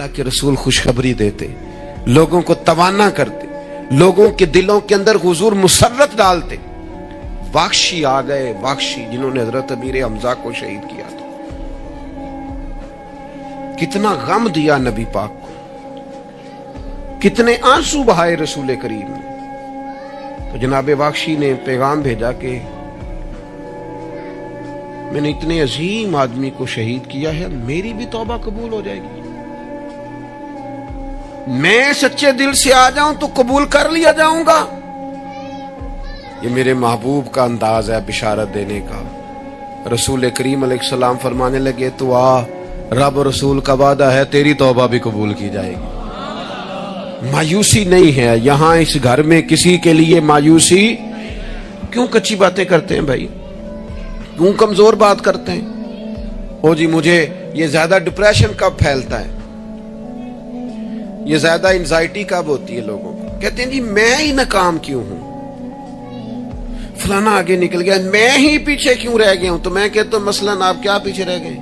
के रसूल खुशखबरी देते, लोगों को तवाना करते, लोगों के दिलों के अंदर हुजूर मुसर्रत डालते। वाक्षी आ गए, वाक्षी जिन्होंने हजरत अमीर हमजा को शहीद किया था। कितना गम दिया नबी पाक को, कितने आंसू बहाए रसूल करीम ने। तो जनाब वाक्षी ने पैगाम भेजा कि मैंने इतने अजीम आदमी को शहीद किया है, मेरी भी तौबा कबूल हो जाएगी। मैं सच्चे दिल से आ जाऊं तो कबूल कर लिया जाऊंगा। ये मेरे महबूब का अंदाज है बिशारत देने का। रसूल करीम अलैहिस्सलाम फरमाने लगे, तो आ, रब रसूल का वादा है तेरी तौबा भी कबूल की जाएगी। मायूसी नहीं है यहां इस घर में किसी के लिए मायूसी। क्यों कच्ची बातें करते हैं भाई, क्यों कमजोर बात करते हैं? ओ जी, मुझे ये ज्यादा डिप्रेशन कब फैलता है, ये ज्यादा एंजाइटी कब होती है लोगों को? कहते हैं जी मैं ही नाकाम क्यों हूं, फलाना आगे निकल गया, मैं ही पीछे क्यों रह गया हूं। तो मैं कहता हूं मसलन आप क्या पीछे रह गए?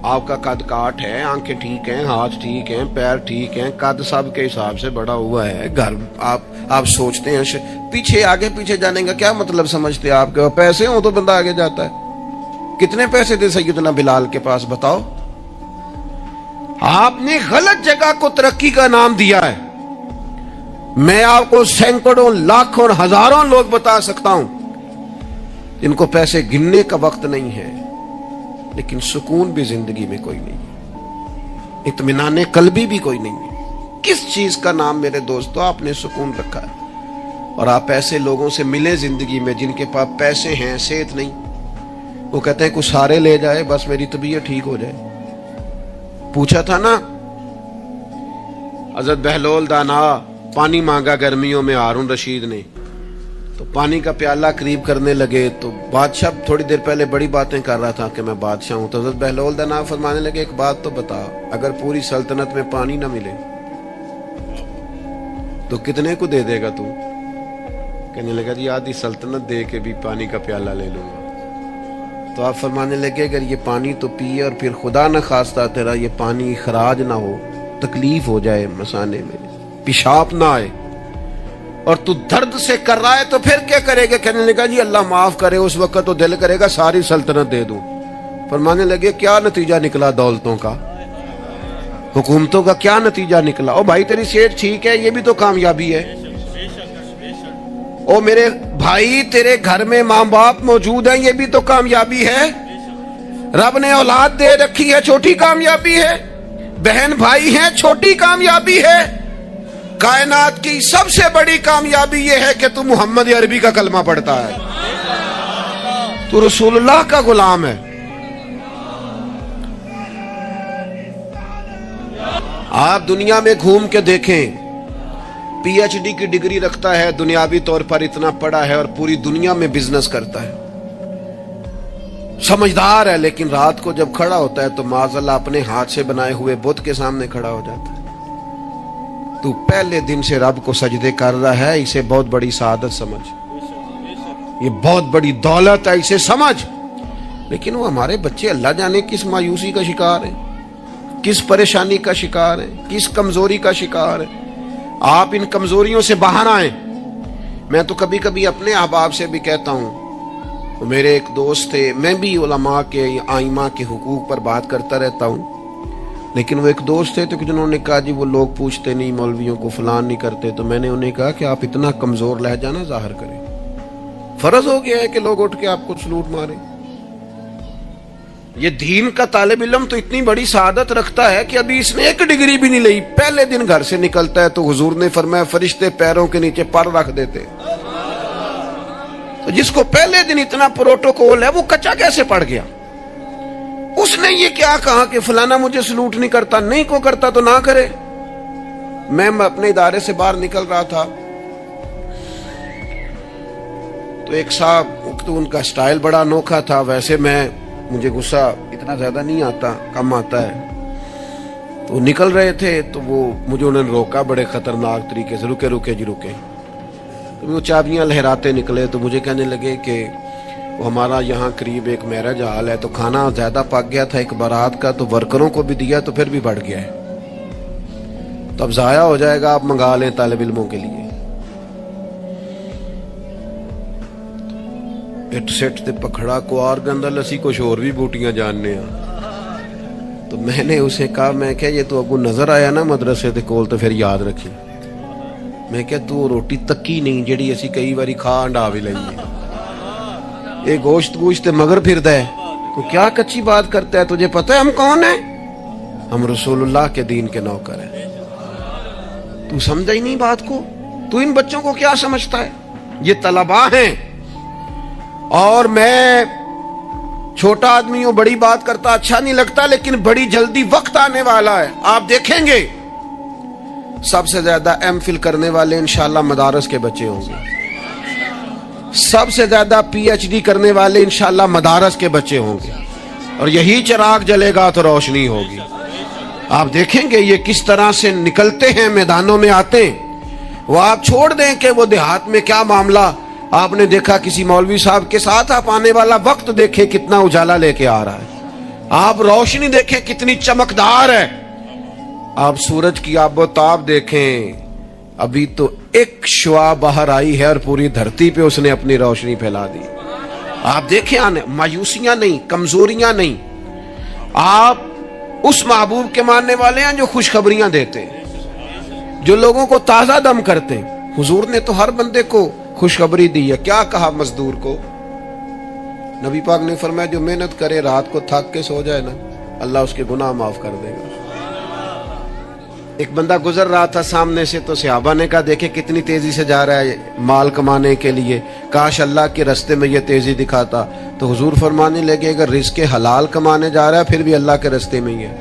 आपका कद काठ है, आंखें ठीक हैं, हाथ ठीक हैं, पैर ठीक हैं, कद सब के हिसाब से बड़ा हुआ है। घर आप सोचते हैं पीछे आगे पीछे जाने का क्या मतलब समझते हैं? आपके पैसे हो तो बंदा आगे जाता है। कितने पैसे थे सैयदना बिलाल के पास बताओ? आपने गलत जगह को तरक्की का नाम दिया है। मैं आपको सैकड़ों लाखों हजारों लोग बता सकता हूं इनको पैसे गिनने का वक्त नहीं है, लेकिन सुकून भी जिंदगी में कोई नहीं है, इत्मीनान कल्बी भी कोई नहीं है। किस चीज का नाम मेरे दोस्तों आपने सुकून रखा है? और आप ऐसे लोगों से मिले जिंदगी में जिनके पास पैसे हैं, सेहत नहीं, वो कहते हैं कुछ सारे ले जाए बस मेरी तबीयत ठीक हो जाए। पूछा था ना हजरत बहलोल दाना, पानी मांगा गर्मियों में हारून रशीद ने, तो पानी का प्याला करीब करने लगे तो बादशाह थोड़ी देर पहले बड़ी बातें कर रहा था कि मैं बादशाह हूं। तो हजरत बहलोल दाना फरमाने लगे, एक बात तो बता, अगर पूरी सल्तनत में पानी ना मिले तो कितने को दे देगा तू? कहने लगा जी आधी सल्तनत दे के भी पानी का प्याला ले लूंगा। तो आप फरमाने लगे अगर ये पानी तो पिए और फिर खुदा न खास्ता तेरा ये पानी खराज ना हो, तकलीफ हो जाए, मसाने में पेशाब ना आए और तू दर्द से कर रहा है तो फिर क्या करेगा? कहने लगा जी अल्लाह माफ करे, उस वक्त तो दिल करेगा सारी सल्तनत दे दूं। फरमाने लगे क्या नतीजा निकला दौलतों का, हुकूमतों का क्या नतीजा निकला? ओ भाई तेरी सेहत ठीक है, ये भी तो कामयाबी है। ओ मेरे भाई तेरे घर में माँ बाप मौजूद हैं, ये भी तो कामयाबी है। रब ने औलाद दे रखी है, छोटी कामयाबी है। बहन भाई हैं, छोटी कामयाबी है। कायनात की सबसे बड़ी कामयाबी यह है कि तू मोहम्मद अरबी का कलमा पढ़ता है, तू रसूलुल्लाह का गुलाम है। आप दुनिया में घूम के देखें, पीएचडी की डिग्री रखता है, दुनियावी तौर पर इतना पढ़ा है और पूरी दुनिया में बिजनेस करता है, समझदार है, लेकिन रात को जब खड़ा होता है तो माज़अल्लाह अपने हाथ से बनाए हुए बुत के सामने खड़ा हो जाता है। तू पहले दिन से रब को सजदे कर रहा है, इसे बहुत बड़ी सादत समझ, ये बहुत बड़ी दौलत है, इसे समझ। लेकिन वो हमारे बच्चे अल्लाह जाने किस मायूसी का शिकार है, किस परेशानी का शिकार है, किस कमजोरी का शिकार है। आप इन कमजोरियों से बाहर आए। मैं तो कभी कभी अपने अहबाब से भी कहता हूँ, तो मेरे एक दोस्त थे, मैं भी उलमा के आइमा के हुकूक पर बात करता रहता हूँ, लेकिन वो एक दोस्त थे तो जिन्होंने कहा जी वो लोग पूछते नहीं मौलवियों को, फलान नहीं करते। तो मैंने उन्हें कहा कि आप इतना कमजोर लहजा ना जाहिर करें, फर्ज हो गया है कि लोग उठ के आपको सलूट मारे। ये दीन का तालिब इल्म तो इतनी बड़ी सादत रखता है कि अभी इसने एक डिग्री भी नहीं ली, पहले दिन घर से निकलता है तो हुजूर ने फरमाया फरिश्ते पैरों के नीचे पर रख देते। तो जिसको पहले दिन इतना प्रोटोकॉल है वो कच्चा कैसे पड़ गया? उसने ये क्या कहा कि फलाना मुझे सलूट नहीं करता, नहीं को करता तो ना करे। मैं अपने इदारे से बाहर निकल रहा था तो एक साहब, तो उनका स्टाइल बड़ा अनोखा था, वैसे मुझे गुस्सा इतना ज्यादा नहीं आता, कम आता है। तो निकल रहे थे तो वो मुझे उन्होंने रोका बड़े खतरनाक तरीके से, रुके जी रुके। तो वो चाबियां लहराते निकले तो मुझे कहने लगे कि وہ ہمارا یہاں قریب ایک میرج ہال ہے، تو کھانا زیادہ پک گیا تھا ایک بارات کا، تو ورکروں کو بھی دیا تو پھر بھی بڑھ گیا ہے، تو اب ضائع ہو جائے گا، آپ منگا لیں طالب علموں کے لیے۔ اٹ سٹ تے پکھڑا کوار گندل اسی کچھ اور بھی بوٹیاں جاننے ہیں۔ تو میں نے اسے کہا، میں کہ یہ تو اگو نظر آیا نا مدرسے دے کول تو پھر یاد رکھی۔ میں کہ تو روٹی تکی نہیں جڑی اسی کئی باری کھا انڈا بھی لئیے، یہ گوشت مگر پھردا ہے، تو کیا کچی بات کرتا ہے؟ تجھے پتہ ہے ہم کون ہیں؟ ہم رسول اللہ کے دین کے نوکر ہیں۔ تو سمجھا ہی نہیں بات کو؟ تو ان بچوں کو کیا سمجھتا ہے؟ یہ طلباء ہیں، اور میں چھوٹا آدمی ہوں، بڑی بات کرتا اچھا نہیں لگتا، لیکن بڑی جلدی وقت آنے والا ہے، آپ دیکھیں گے سب سے زیادہ ایم فل کرنے والے انشاءاللہ مدارس کے بچے ہوں گے، سب سے زیادہ پی ایچ ڈی کرنے والے انشاءاللہ مدارس کے بچے ہوں گے، اور یہی چراغ جلے گا تو روشنی ہوگی۔ آپ دیکھیں گے یہ کس طرح سے نکلتے ہیں، میدانوں میں آتے ہیں۔ وہ آپ چھوڑ دیں کہ وہ دیہات میں کیا معاملہ، آپ نے دیکھا کسی مولوی صاحب کے ساتھ آپ آنے والا وقت دیکھیں کتنا اجالا لے کے آ رہا ہے، آپ روشنی دیکھیں کتنی چمکدار ہے، آپ سورج کی آب و تاب دیکھیں، ابھی تو ایک شعاع باہر آئی ہے اور پوری دھرتی پہ اس نے اپنی روشنی پھیلا دی۔ آپ دیکھیں، آنے مایوسیاں نہیں، کمزوریاں نہیں، آپ اس محبوب کے ماننے والے ہیں جو خوشخبریاں دیتے ہیں، جو لوگوں کو تازہ دم کرتے ہیں۔ حضور نے تو ہر بندے کو خوشخبری دی ہے، کیا کہا مزدور کو؟ نبی پاک نے فرمایا جو محنت کرے رات کو تھک کے سو جائے نا، اللہ اس کے گناہ معاف کر دے گا۔ ایک بندہ گزر رہا تھا سامنے سے، تو صحابہ نے کہا دیکھیں کتنی تیزی سے جا رہا ہے مال کمانے کے لیے، کاش اللہ کے رستے میں یہ تیزی دکھاتا۔ تو حضور فرمانے لگے اگر رزق حلال کمانے جا رہا ہے پھر بھی اللہ کے رستے میں ہی ہے،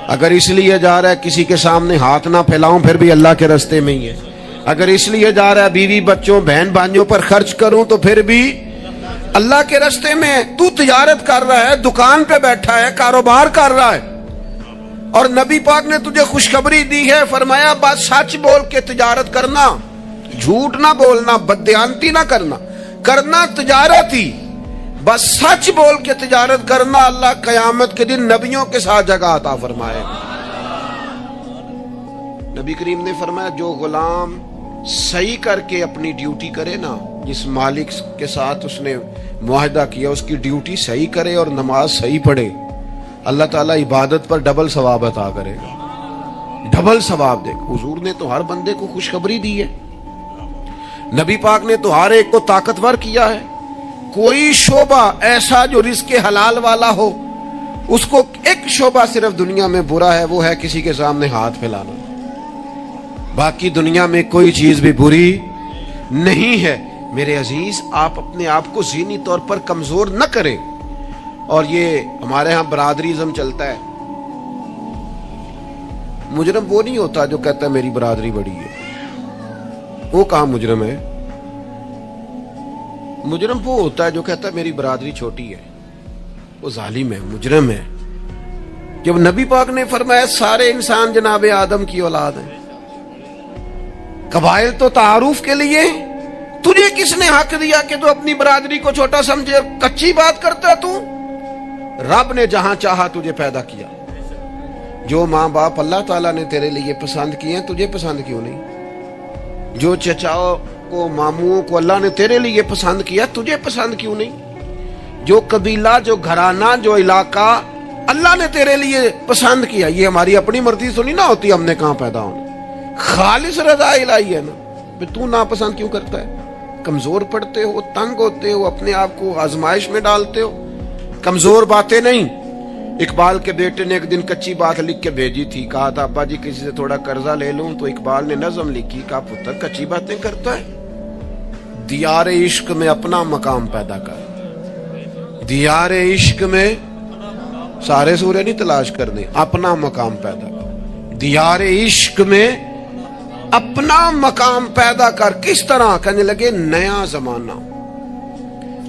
اگر اس لیے جا رہا ہے کسی کے سامنے ہاتھ نہ پھیلاؤں پھر بھی اللہ کے رستے میں ہی ہے، اگر اس لیے جا رہا ہے بیوی بچوں بہن بھائیوں پر خرچ کروں تو پھر بھی اللہ کے رستے میں ہے۔ تو تجارت کر رہا ہے، دکان پہ بیٹھا ہے، کاروبار کر رہا ہے، اور نبی پاک نے تجھے خوشخبری دی ہے، فرمایا بات سچ بول کے تجارت کرنا، جھوٹ نہ بولنا، بددیانتی نہ کرنا، کرنا تجارت ہی، بس سچ بول کے تجارت کرنا، اللہ قیامت کے دن نبیوں کے ساتھ جگہ عطا فرمائے۔ نبی کریم نے فرمایا جو غلام صحیح کر کے اپنی ڈیوٹی کرے نا، جس مالک کے ساتھ اس نے معاہدہ کیا اس کی ڈیوٹی صحیح کرے اور نماز صحیح پڑھے، اللہ تعالیٰ عبادت پر ڈبل ثواب عطا کرے گا، ڈبل ثواب دے گا۔ حضور نے تو ہر بندے کو خوشخبری دی ہے، نبی پاک نے تو ہر ایک کو طاقتور کیا ہے۔ کوئی شعبہ ایسا جو رزق حلال والا ہو، اس کو ایک شعبہ صرف دنیا میں برا ہے، وہ ہے کسی کے سامنے ہاتھ پھیلانا، باقی دنیا میں کوئی چیز بھی بری نہیں ہے۔ میرے عزیز، آپ اپنے آپ کو ذہنی طور پر کمزور نہ کریں، اور یہ ہمارے ہاں برادریزم چلتا ہے، مجرم وہ نہیں ہوتا جو کہتا ہے میری برادری بڑی ہے، وہ کہاں مجرم ہے؟ مجرم وہ ہوتا ہے جو کہتا ہے میری برادری چھوٹی ہے، وہ ظالم ہے، مجرم ہے۔ جب نبی پاک نے فرمایا سارے انسان جناب آدم کی اولاد ہیں، قبائل تو تعارف کے لیے، تجھے کس نے حق دیا کہ تو اپنی برادری کو چھوٹا سمجھے؟ کچی بات کرتا تو؟ رب نے جہاں چاہا تجھے پیدا کیا، جو ماں باپ اللہ تعالیٰ نے تیرے لیے پسند کیے ہیں تجھے پسند کیوں نہیں؟ جو چچاؤں کو ماموں کو اللہ نے تیرے لیے پسند کیا تجھے پسند کیوں نہیں؟ جو قبیلہ، جو گھرانہ، جو علاقہ اللہ نے تیرے لیے پسند کیا، یہ ہماری اپنی مرضی تو نہیں نہ ہوتی ہم نے کہاں پیدا ہونا، خالص رضا الہی ہے نا، پھر تو ناپسند کیوں کرتا ہے؟ کمزور پڑتے ہو، تنگ ہوتے ہو، اپنے آپ کو آزمائش میں ڈالتے ہو، کمزور باتیں نہیں۔ اقبال کے بیٹے نے ایک دن کچی بات لکھ کے بھیجی تھی، کہا تھا ابا جی کسی سے تھوڑا قرضہ لے لوں، تو اقبال نے نظم لکھی، کہا پتر کچی باتیں کرتا ہے، دیار عشق میں اپنا مقام پیدا کر، دیار عشق میں سارے سورے نہیں تلاش کرنے، اپنا مقام پیدا کر، دیار عشق میں اپنا مقام پیدا کر۔ کس طرح؟ کہنے لگے نیا زمانہ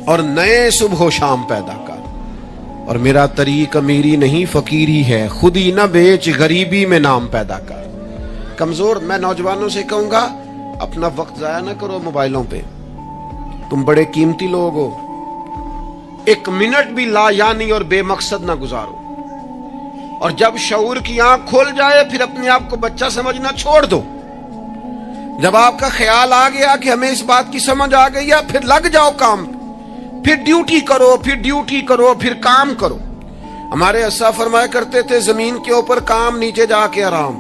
اور نئے صبح و شام پیدا کر، اور میرا طریق امیری نہیں فقیری ہے، خود ہی نہ بیچ غریبی میں نام پیدا کر۔ کمزور، میں نوجوانوں سے کہوں گا اپنا وقت ضائع نہ کرو موبائلوں پہ، تم بڑے قیمتی لوگ ہو، एक मिनट भी लायानी और बेमकसद ना गुजारो। और जब शऊर की आंख खोल जाए फिर अपने आप को बच्चा समझना छोड़ दो। जब आपका ख्याल आ गया कि हमें इस बात की समझ आ गई है, फिर लग जाओ काम, फिर ड्यूटी करो, फिर ड्यूटी करो, फिर काम करो। हमारे अस्सा फरमाया करते थे, जमीन के ऊपर काम, नीचे जाके आराम।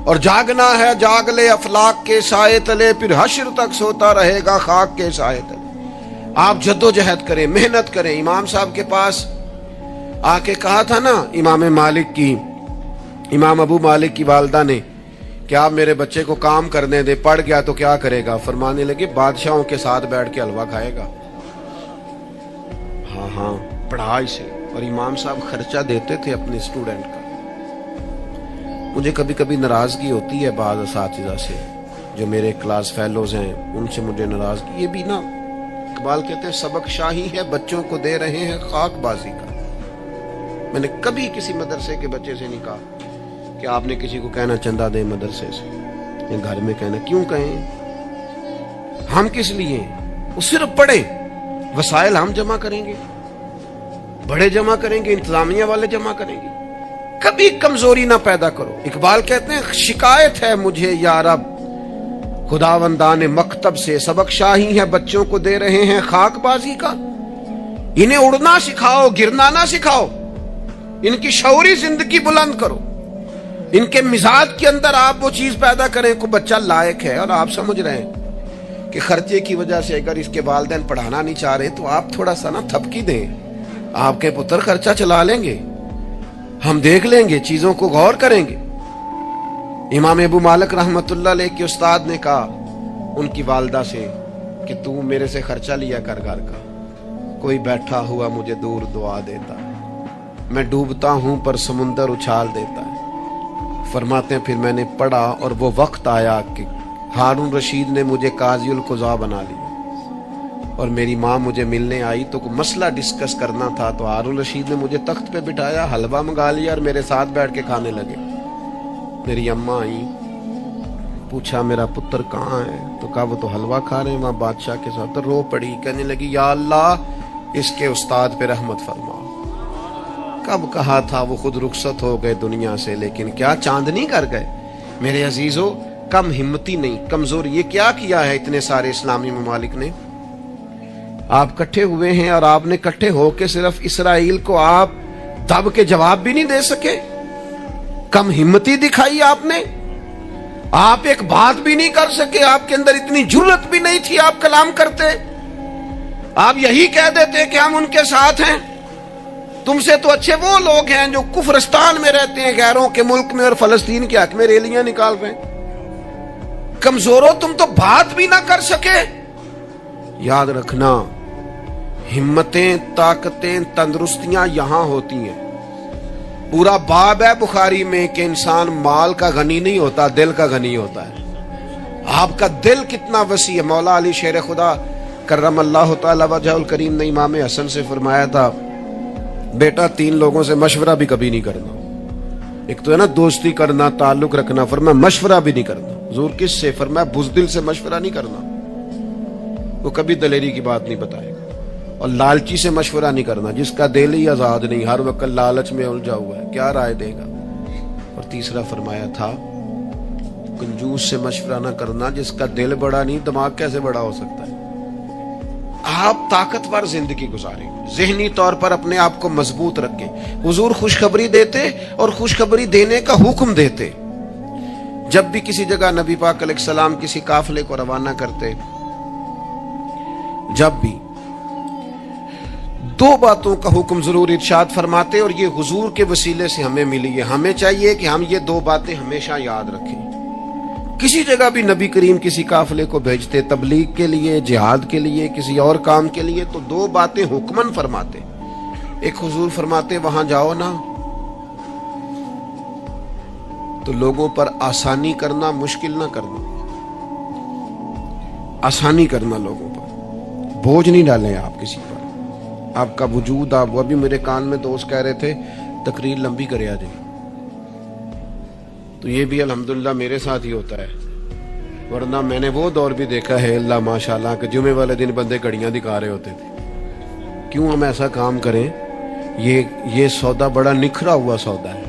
और जागना है जाग ले अफलाक के साए तले, फिर हश्र तक सोता रहेगा खाक के साए तले। आप जद्दोजहद करें, मेहनत करें। इमाम साहब के पास आके कहा था ना इमाम अबू मालिक की वालदा ने कि आप मेरे बच्चे को काम करने दे, पढ़ गया तो क्या करेगा? फरमाने लगे, बादशाहों के साथ बैठ के हलवा खाएगा। हाँ, पढ़ा इसे। और इमाम साहब खर्चा देते थे अपने स्टूडेंट का। मुझे कभी कभी नाराजगी होती है बाज़ असातिज़ा से, जो मेरे क्लास फेलोज हैं, उनसे मुझे नाराजगी। ये भी ना, इकबाल कहते हैं सबक शाही है, बच्चों को दे रहे हैं खाकबाजी का। मैंने कभी किसी मदरसे के बच्चे से नहीं कहा कि आपने किसी को कहना चंदा दे मदरसे से, या घर में कहना। क्यों कहें? हम किस लिए? वो सिर्फ पढ़े, वसाइल हम जमा करेंगे, बड़े जमा करेंगे, इंतजामिया वाले जमा करेंगे। कभी कमजोरी ना पैदा करो। इकबाल कहते हैं शिकायत है मुझे या रब खुदावंदाने मकतब से, सबक शाही है बच्चों को दे रहे हैं खाकबाजी का। इन्हें उड़ना सिखाओ, गिरना ना सिखाओ। इनकी शऊरी जिंदगी बुलंद करो। इनके मिजाज के अंदर आप वो चीज पैदा करें को बच्चा लायक है। और आप समझ रहे हैं कि खर्चे की वजह से अगर इसके वालिदैन पढ़ाना नहीं चाह रहे तो आप थोड़ा सा ना थपकी दें, आपके पुत्र खर्चा चला लेंगे, हम देख लेंगे, चीजों को गौर करेंगे। इमाम अबू मालिक रहमतुल्लाह अलैह के उस्ताद ने कहा उनकी वालदा से कि तू मेरे से खर्चा लिया कर घर का। कोई बैठा हुआ मुझे दूर दुआ देता, मैं डूबता हूं पर समुंदर उछाल देता है। फरमाते हैं फिर मैंने पढ़ा और वो वक्त आया कि हारून रशीद ने मुझे काज़ी उल क़ुज़ा बना लिया। और मेरी माँ मुझे मिलने आई तो कोई मसला डिस्कस करना था, तो हारून रशीद ने मुझे तख्त पे बिठाया, हलवा मंगा लिया और मेरे साथ बैठ के खाने लगे। मेरी अम्मा आई, पूछा मेरा पुत्र कहाँ है? तो कहा वो तो हलवा खा रहे हैं वहाँ बादशाह के साथ। तो रो पड़ी, कहने लगी या अल्लाह इसके उस्ताद पे रहमत फरमा। कब कहा था वो खुद रुखसत हो गए दुनिया से, लेकिन क्या चांदनी कर गए। मेरे अजीजों, कम हिम्मती नहीं, कमजोर। ये क्या किया है इतने सारे इस्लामी ममालिक ने? आप इकट्ठे हुए हैं और आपने इकट्ठे होकर सिर्फ इसराइल को आप दब के जवाब भी नहीं दे सके। कम हिम्मती दिखाई आपने। आप एक बात भी नहीं कर सके, आपके अंदर इतनी जुर्रत भी नहीं थी आप कलाम करते। आप यही कह देते कि हम उनके साथ हैं। तुमसे तो अच्छे वो लोग हैं जो कुफरस्तान में रहते हैं, गैरों के मुल्क में, और फलस्तीन के हक में रैलियां निकाल रहे हैं। कमजोरों, तुम तो बात भी ना कर सके। याद रखना, हिम्मतें, ताकतें, तंदुरुस्तियां यहां होती हैं। पूरा बाब है बुखारी में कि इंसान माल का गनी नहीं होता, दिल का गनी होता है। आपका दिल कितना वसी है। मौला अली शेर खुदा करमल्लाहु तआला वजहुल करीम ने इमाम हसन से फरमाया था, बेटा 3 लोगों से मशवरा भी कभी नहीं करना। एक तो है ना दोस्ती करना, ताल्लुक रखना, फरमाया मशवरा भी नहीं करना। हुजूर किससे? फरमाया बुज़दिल से मशवरा नहीं करना, वो कभी दलेरी की बात नहीं बताएगा। और लालची से मशवरा नहीं करना, जिसका दिल ही आजाद नहीं, हर वक्त लालच में उलझा हुआ है, क्या राय देगा। और तीसरा फरमाया था कंजूस से मशवरा ना करना, जिसका दिल बड़ा नहीं, दिमाग कैसे बड़ा हो सकता है। आप ताकतवर जिंदगी गुजारें, ज़हनी तौर पर अपने आप को मजबूत रखें। हुजूर खुशखबरी देते और खुशखबरी देने का हुक्म देते। जब भी किसी जगह नबी पाक अलैहिस्सलाम किसी काफिले को रवाना करते, जब भी 2 बातों का हुक्म जरूर इरशाद फरमाते, और ये हुजूर के वसीले से हमें मिली है। हमें चाहिए कि हम ये 2 बातें हमेशा याद रखें। किसी जगह भी नबी करीम किसी काफिले को भेजते, तबलीग के लिए, जिहाद के लिए, किसी और काम के लिए, तो 2 बातें हुक्मन फरमाते। एक हुजूर फरमाते वहां जाओ ना तो लोगों पर आसानी करना, मुश्किल ना करना। आसानी करना, लोगों पर बोझ नहीं डालें आप किसी पर। आपका वजूद, आप, वो अभी मेरे कान में दोस्त कह रहे थे तकरीर लंबी करे आ जाए, तो ये भी अल्हम्दुलिल्लाह मेरे साथ ही होता है। वरना मैंने वो दौर भी देखा है, अल्लाह माशाल्लाह, कि जुमे वाले दिन बंदे घड़ियां दिखा रहे होते थे। کیوں ہم ایسا کام کریں؟ یہ سودا بڑا نکھرا ہوا سودا ہے.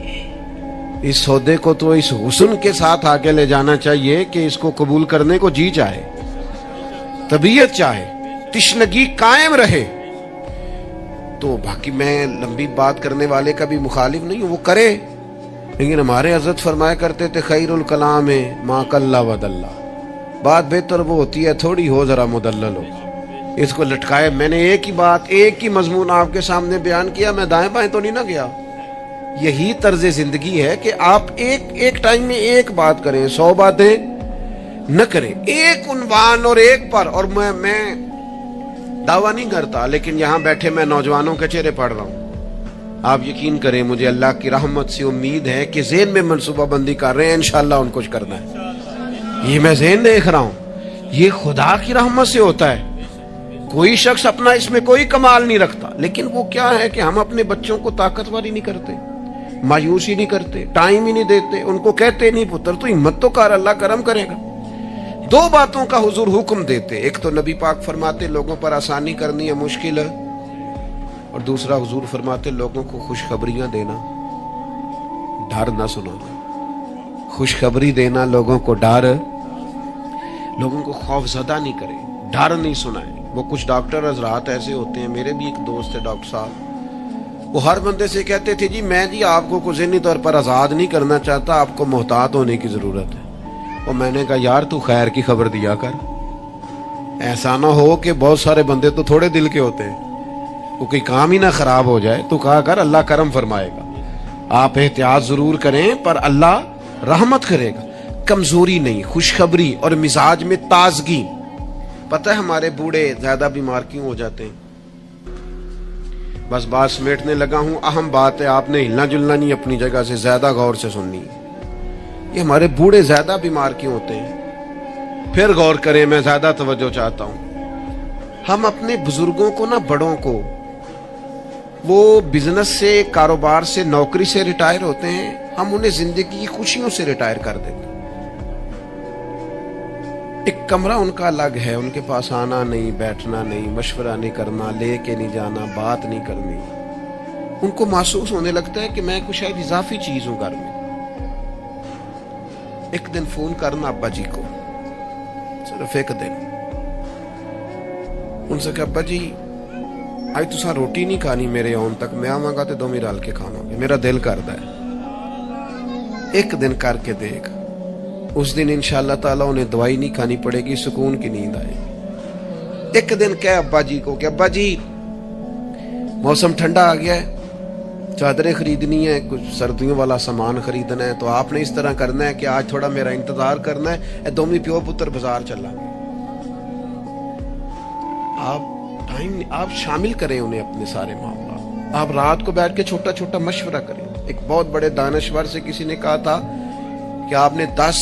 اس سودے کو تو اس حسن کے ساتھ آگے لے جانا چاہیے کہ اس کو قبول کرنے کو جی چاہے, طبیعت چاہے, تشنگی قائم رہے. تو باقی میں لمبی بات کرنے والے کا بھی مخالف نہیں ہوں, وہ کرے, لیکن ہمارے حضرت فرمایا کرتے تھے خیر الکلام ما قل ودل, بات بہتر وہ ہوتی ہے تھوڑی ہو ذرا مدلل ہو. اس کو لٹکائے. میں نے ایک ہی بات, ایک ہی مضمون آپ کے سامنے بیان کیا, میں دائیں بائیں تو نہیں نہ گیا. یہی طرز زندگی ہے کہ آپ ایک ٹائم میں ایک بات کریں, 100 باتیں نہ کریں, ایک عنوان اور ایک پر. اور میں دعویٰ نہیں کرتا, لیکن یہاں بیٹھے میں نوجوانوں کے چہرے پڑھ رہا ہوں. آپ یقین کریں, مجھے اللہ کی رحمت سے امید ہے کہ ذہن میں منصوبہ بندی کر رہے ہیں, انشاءاللہ ان کچھ کرنا ہے. یہ میں ذہن دیکھ رہا ہوں, یہ خدا کی رحمت سے ہوتا ہے. کوئی شخص اپنا اس میں کوئی کمال نہیں رکھتا, لیکن وہ کیا ہے کہ ہم اپنے بچوں کو طاقتور ہی نہیں کرتے, مایوسی نہیں کرتے, ٹائم ہی نہیں دیتے. ان کو کہتے نہیں پتر تو ہمت تو کر, اللہ کرم کرے گا. 2 باتوں کا حضور حکم دیتے, ایک تو نبی پاک فرماتے لوگوں پر آسانی کرنی ہے مشکل ہے, اور دوسرا حضور فرماتے لوگوں کو خوشخبریاں دینا, ڈر نہ سنانا. خوشخبری دینا لوگوں کو, ڈر, لوگوں کو خوف زدہ نہیں کرے, ڈر نہیں سنائے. وہ کچھ ڈاکٹر حضرات ایسے ہوتے ہیں, میرے بھی ایک دوست ہے ڈاکٹر صاحب, وہ ہر بندے سے کہتے تھے جی میں جی آپ کو ذہنی طور پر آزاد نہیں کرنا چاہتا, آپ کو محتاط ہونے کی ضرورت ہے. اور میں نے کہا یار تو خیر کی خبر دیا کر, ایسا نہ ہو کہ بہت سارے بندے تو تھوڑے دل کے ہوتے ہیں, وہ کوئی کام ہی نہ خراب ہو جائے. تو کہا کر اللہ کرم فرمائے گا. آپ احتیاط ضرور کریں پر اللہ رحمت کرے گا. کمزوری نہیں, خوشخبری اور مزاج میں تازگی. پتہ ہے ہمارے بوڑھے زیادہ بیمار کیوں ہو جاتے ہیں؟ بس بات سمیٹنے لگا ہوں, اہم بات ہے, آپ نے ہلنا جلنا نہیں, اپنی جگہ سے زیادہ غور سے سننی ہے. یہ ہمارے بوڑھے زیادہ بیمار کیوں ہوتے ہیں؟ پھر غور کریں, میں زیادہ توجہ چاہتا ہوں. ہم اپنے بزرگوں کو نا, بڑوں کو, وہ بزنس سے, کاروبار سے, نوکری سے ریٹائر ہوتے ہیں, ہم انہیں زندگی کی خوشیوں سے ریٹائر کر دیتے. ایک کمرہ ان کا الگ ہے, ان کے پاس آنا نہیں, بیٹھنا نہیں, مشورہ نہیں کرنا, لے کے نہیں جانا, بات نہیں کرنی. ان کو محسوس ہونے لگتا ہے کہ میں کچھ شاید اضافی چیز ہوں گھر میں. ایک دن فون کرنا ابا جی کو, صرف ایک دن, ان سے کہ ابا جی آج تساں روٹی نہیں کھانی میرے آن تک, میں آواں گا تے دوویں رل کے کھاواں گے, میرا دل کردا ہے. ایک دن کر کے دیکھ, اس دن انشاءاللہ تعالیٰ انہیں دوائی نہیں کھانی پڑے گی, سکون کی نیند آئے. ایک دن کہے ابا جی کو کہ ابا جی موسم ٹھنڈا آ گیا ہے, چادریں خریدنی ہے, کچھ سردیوں والا سامان خریدنا ہے, تو آپ نے اس طرح کرنا ہے کہ آج تھوڑا میرا انتظار کرنا ہے, اے دومی پیو پتر بازار چلا. آپ شامل کریں انہیں اپنے سارے معاملات. آپ رات کو بیٹھ کے چھوٹا چھوٹا مشورہ کریں. ایک بہت بڑے دانشور سے کسی نے کہا تھا کہ آپ نے 10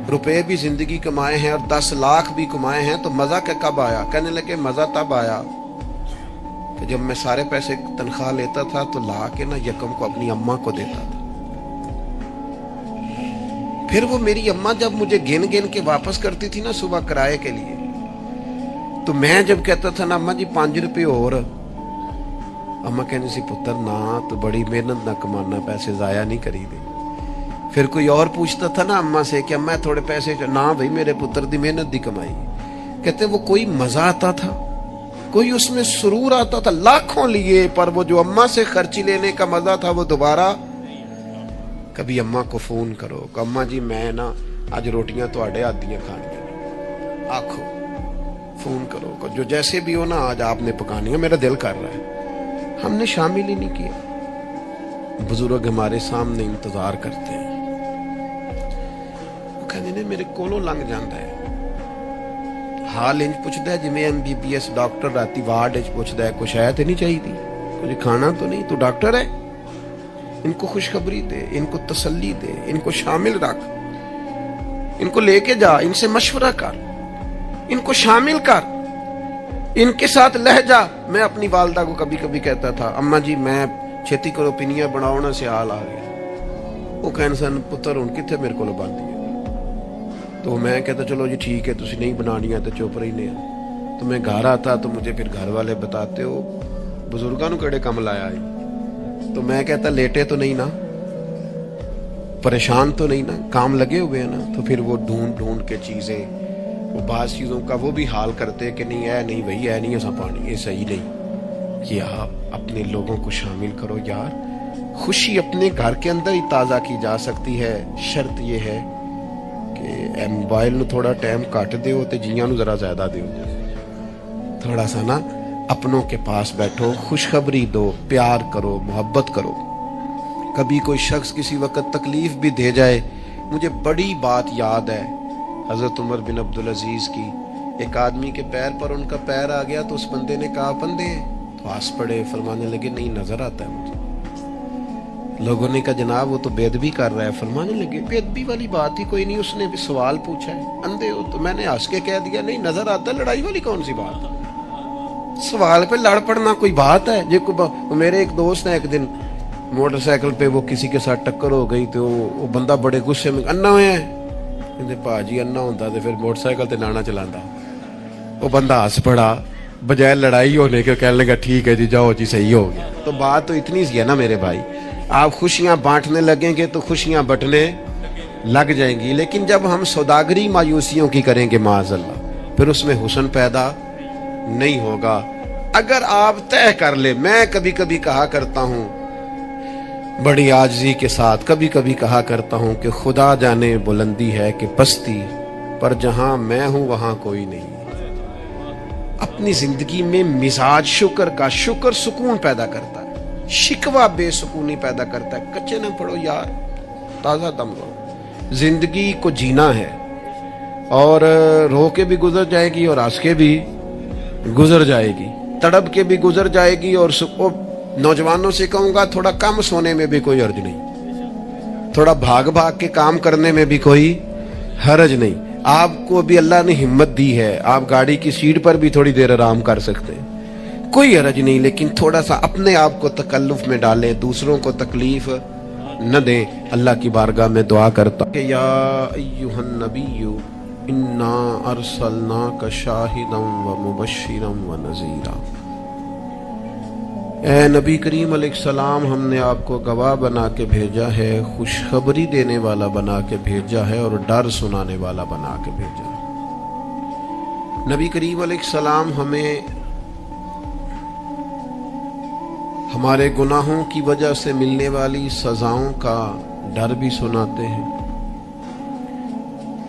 روپے بھی زندگی کمائے ہیں اور 10 لاکھ بھی کمائے ہیں, تو مزہ کب آیا؟ کہنے لگے مزہ تب آیا کہ جب میں سارے پیسے تنخواہ لیتا تھا تو لا کے نا یکم کو اپنی اماں کو دیتا تھا. پھر وہ میری اماں جب مجھے گن گن کے واپس کرتی تھی نا صبح کرائے کے لیے, تو میں جب کہتا تھا نا اماں جی 5 روپے اور, اماں کہنے سی پتر نہ, تو بڑی محنت نہ کمانا, پیسے ضائع نہیں کری دے. پھر کوئی اور پوچھتا تھا نا اماں سے کہ اماں تھوڑے پیسے, نہ بھائی میرے پتر دی محنت دی کمائی. کہتے وہ کوئی مزہ آتا تھا, کوئی اس میں سرور آتا تھا, لاکھوں لیے, پر وہ جو اماں سے خرچی لینے کا مزہ تھا وہ دوبارہ. کبھی اماں کو فون کرو کہ اماں جی میں نا آج روٹیاں تواڈے ہاتھ دیاں کھانیاں, آکھو, فون کرو, جو جیسے بھی ہو نا آج آپ نے پکانی ہے, میرا دل کر رہا ہے. ہم نے شامل ہی نہیں کیا. بزرگ ہمارے سامنے انتظار کرتے ہیں, وہ کہتے ہیں میرے کولوں لنگ جاندہ ہے, حال انج پوچھتا ہے جی میں MBBS ڈاکٹر راتی وارڈ اچ پوچھتا ہے کچھ ہے تو نہیں چاہیے تھی, کچھ کھانا تو نہیں, تو ڈاکٹر ہے. ان کو خوشخبری دے, ان کو تسلی دے, ان کو شامل رکھ, ان کو لے کے جا, ان سے مشورہ کر, ان کو شامل کر, ان کے ساتھ لہجہ. میں اپنی والدہ کو کبھی کبھی کہتا تھا اماں جی میں چھیتی کرو پینیاں بناؤنا سے حال آ گیا. وہ کہنے سن پتر ہن کتھے میرے کو باندھی ہے, تو میں کہتا چلو جی ٹھیک ہے تسی نہیں بنانی ہے تو چپ رہی نہیں. تو میں گھر آتا تو مجھے پھر گھر والے بتاتے ہو ਬਜ਼ੁਰਗਾਂ ਨੂੰ ਕਿਹੜੇ ਕੰਮ ਲਾਇਆ ਹੈ? तो मैं कहता लेटे तो नहीं ना, परेशान तो नहीं ना, काम लगे हुए हैं ना। तो फिर वो ढूंढ ढूंढ के चीजें, वो बास चीजों का वो भी हाल करते कि नहीं है, नहीं भाई है नहीं ऐसा पानी, ये सही नहीं। कि आप अपने लोगों को शामिल करो यार। खुशी अपने घर के अंदर ही ताज़ा की जा सकती है। शर्त ये है कि मोबाइल ਨੂੰ थोड़ा टाइम घट ਦਿਓ ਤੇ ਜੀਆਂ ਨੂੰ ज़रा ज़्यादा ਦਿਓ। थोड़ा सा ना अपनों के पास बैठो, खुशखबरी दो, प्यार करो, मोहब्बत करो। कभी कोई शख्स किसी वक्त तकलीफ भी दे जाए। मुझे बड़ी बात याद है हज़रत उमर बिन अब्दुल अजीज़ की। एक आदमी के पैर पर उनका पैर आ गया तो उस बंदे ने कहा बंदे हैं, तो हंस पड़े, फरमाने लगे नहीं नजर आता है मुझे। लोगों ने कहा जनाब वो तो बेदबी कर रहा है। फरमाने लगे बेदबी वाली बात ही कोई नहीं, उसने भी सवाल पूछा है, अंधे हो? तो मैंने हंस के कह दिया नहीं नजर आता। लड़ाई वाली कौन सी बात? सवाल पे लड़ पड़ना कोई बात है? मेरे एक दोस्त है, एक दिन मोटरसाइकिल पे वो किसी के साथ टक्कर हो गई तो वो बंदा बड़े गुस्से में अन्ना हुए हैं। कहते भाजी अन्ना होता तो फिर मोटरसाइकिल ते नाना चलाता। वो बंदा हंस पड़ा, बजाय लड़ाई होने के कहने लगा ठीक है जी जाओ जी सही हो गया। तो बात तो इतनी सी है ना मेरे भाई, आप खुशियां बांटने लगेंगे तो खुशियां बंटने लग जाएंगी। लेकिन जब हम सौदागरी मायूसियों की करेंगे माज़अल्लाह, फिर उसमें हुस्न पैदा नहीं होगा। अगर आप तय कर ले, मैं कभी कभी कहा करता हूं बड़ी आजिज़ी के साथ, कभी कभी कहा करता हूं कि खुदा जाने बुलंदी है कि पस्ती, पर जहां मैं हूं वहां कोई नहीं। अपनी जिंदगी में मिजाज शुक्र का, शुक्र सुकून पैदा करता है, शिकवा बेसुकूनी पैदा करता है। कच्चे न पड़ो यार, ताज़ा दम लो। जिंदगी को जीना है और रो के भी गुजर जाएगी और हंस के भी गुजर जाएगी, तड़प के भी गुजर जाएगी। और नौजवानों से कहूंगा थोड़ा कम सोने में भी कोई हर्ज नहीं, थोड़ा भाग भाग के काम करने में भी कोई हर्ज नहीं। आपको भी अल्लाह ने हिम्मत दी है, आप गाड़ी की सीट पर भी थोड़ी देर आराम कर सकते हैं, कोई हर्ज नहीं। लेकिन थोड़ा सा अपने आप को तकल्लुफ में डालें, दूसरों को तकलीफ न दें। अल्लाह की बारगाह में दुआ करता कि या अय्युहन नबिय्यु इन्ना अरसलनाका शाहिदन व मुबश्शिरन व नज़ीरा। ए नबी करीम अलैहिस्सलाम, हमने आपको गवाह बना के भेजा है, खुशखबरी देने वाला बना के भेजा है और डर सुनाने वाला बना के भेजा है। नबी करीम अलैहिस्सलाम हमें हमारे गुनाहों की वजह से मिलने वाली सजाओं का डर भी सुनाते हैं